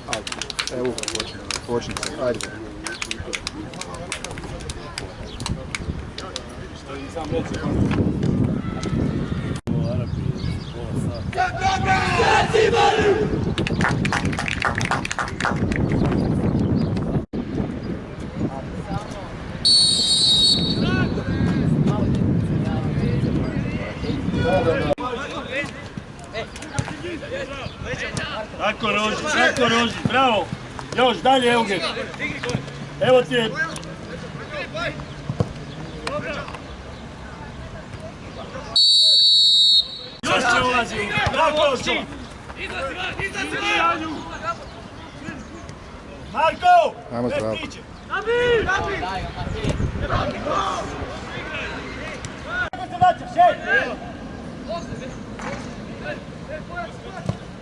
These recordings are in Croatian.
Ajde. Evo, počni se. Ajde. Tako Roži, bravo! Još dalje, Eugen! Evo ti je! Još će ulazi! Bravo, Rožova! Marko! Ajmo zdravo. Nabi! Kako se vraćaš, hej!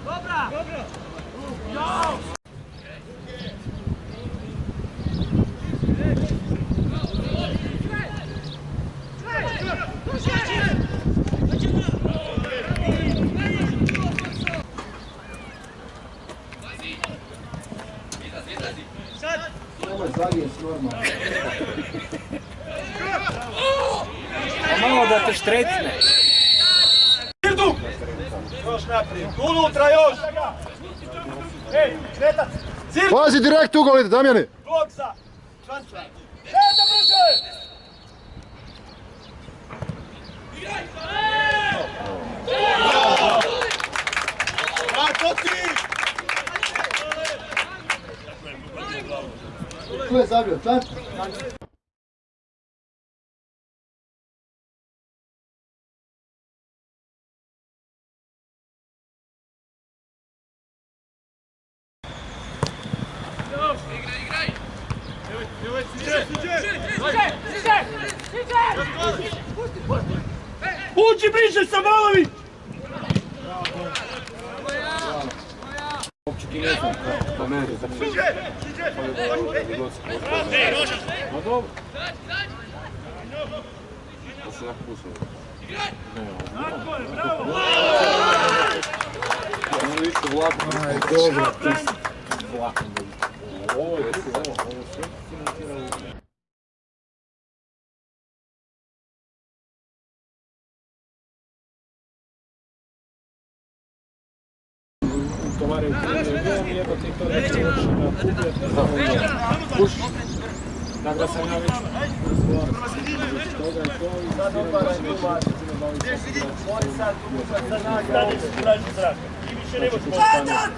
Dobra! Ovo je zavijes normalno. A malo da te štrecne. Irdu! Još naprijed. Unutra još! Ej, kretac! Pazi, direkt ugol ide, Damjane! Boksa! Šanca! Šeta brže! Igraj! Kako ti? Tu je zabio, šanca! Uči bliže, Samolović! Uopće ti ne znam, po meni za sve. No dobro. Da se napusno. Tako je, bravo! Ono više vlakom. Aj, dobro. Vlakom. Ovo je sve financirano. Tovaraju krivije, jedno ti to neće još na kubje, puši. Tako da sam ja već razgovarao s toga i to i sad oparaj kuvar. Oni sad nađe se praži zrak. I više ne može Kletac!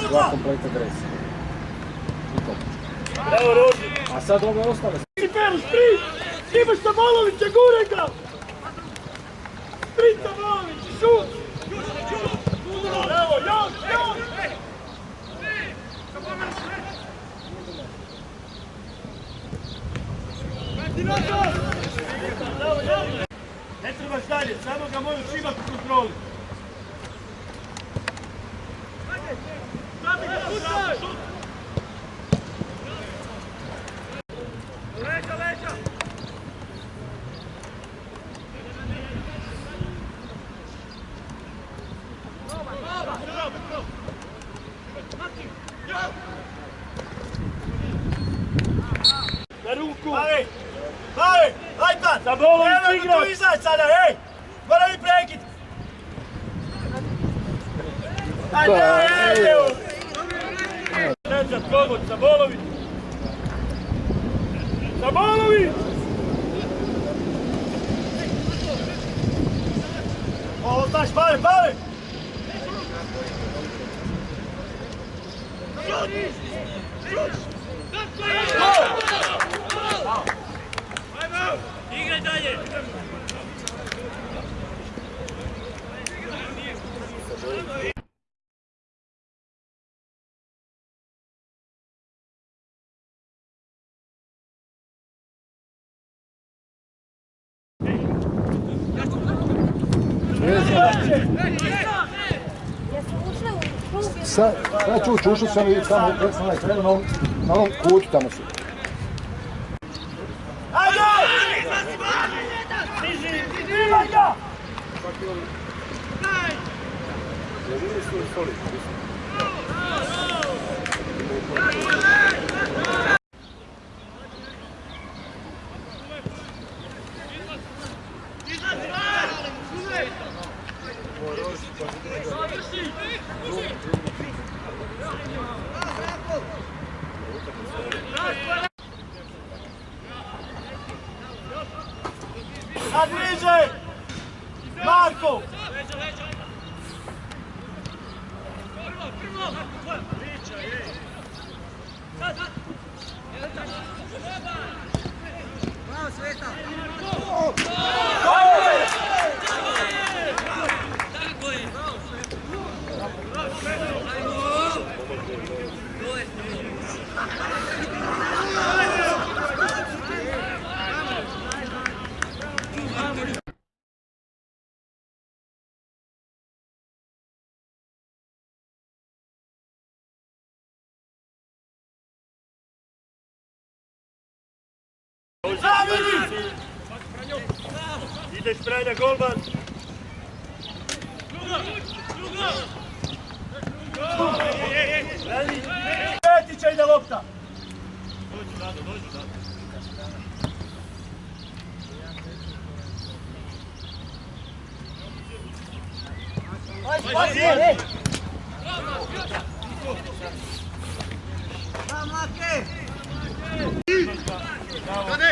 Dva kompleta dresa. I to. Bravo, Roži! A sad ove ostale... Sprint! Imaš Samolovića, gure ga! Sprint Samolović, šut! Bravo, još! Ne trebaš dalje, samo ga možeš imati u kontroli. Leđa! Na ruku! Bavi! Lajtan! Sabolović igra! Evo tu izaći sada, ej! Mora mi prekid! Ajde, evo! Trećat komod, Sabolović! Sabolović! Ovo znaš, bavi! Igraj dalje! Sad ću ušao sam i tamo krenuo na onom kutu tamo su. Ajde! Stiži! Stiži! Sad bliže! Marko! Zameni! Ideš Franja, golman! Petića ide lopta!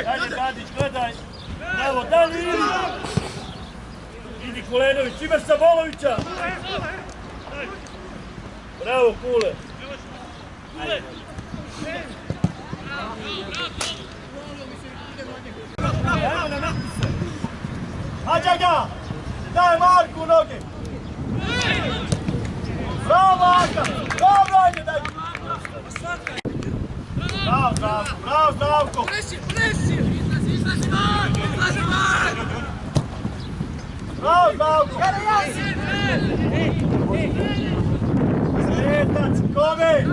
Ajde Tadić, gledaj! Bravo, Dani ili! Idi Kulenović, imaš Sabolovića! Bravo Kule! Hađa ga! Daj Marku u noge! Bravo Marka! Dobro ajde daj! Bravo Zdravko! Bravo Zdravko! Bravo Zdravko! Sretac, kome?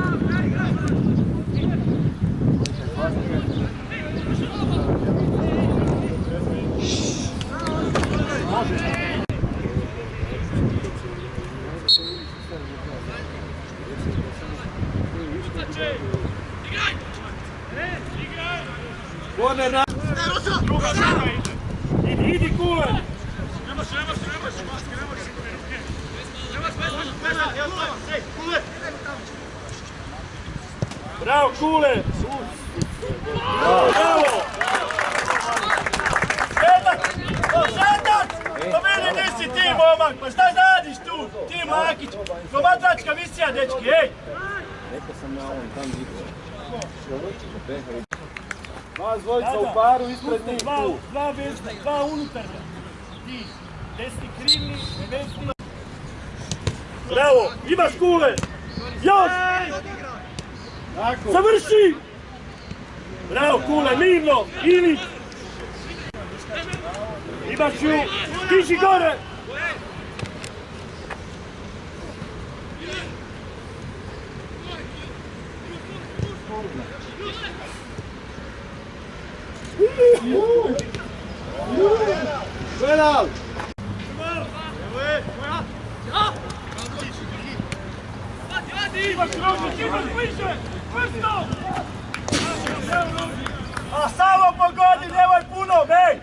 Idi Kule! Bravo Kule! Bravo! Šetac! To meni nisi ti momak, pa šta radiš tu? Ti Makić, promatračka misija dečki, ej! Rekao sam ja on tam igra. Vas dvojica u paru ispred njih tu. Dva unutarnja. Ti, desni krivni, desni. Bravo, imaš Kule! Još! Završi! Bravo Kule, mirno, Ilić! Imaš ju, tiši gore! Penal! A samo pogodi, nemoj puno, bej!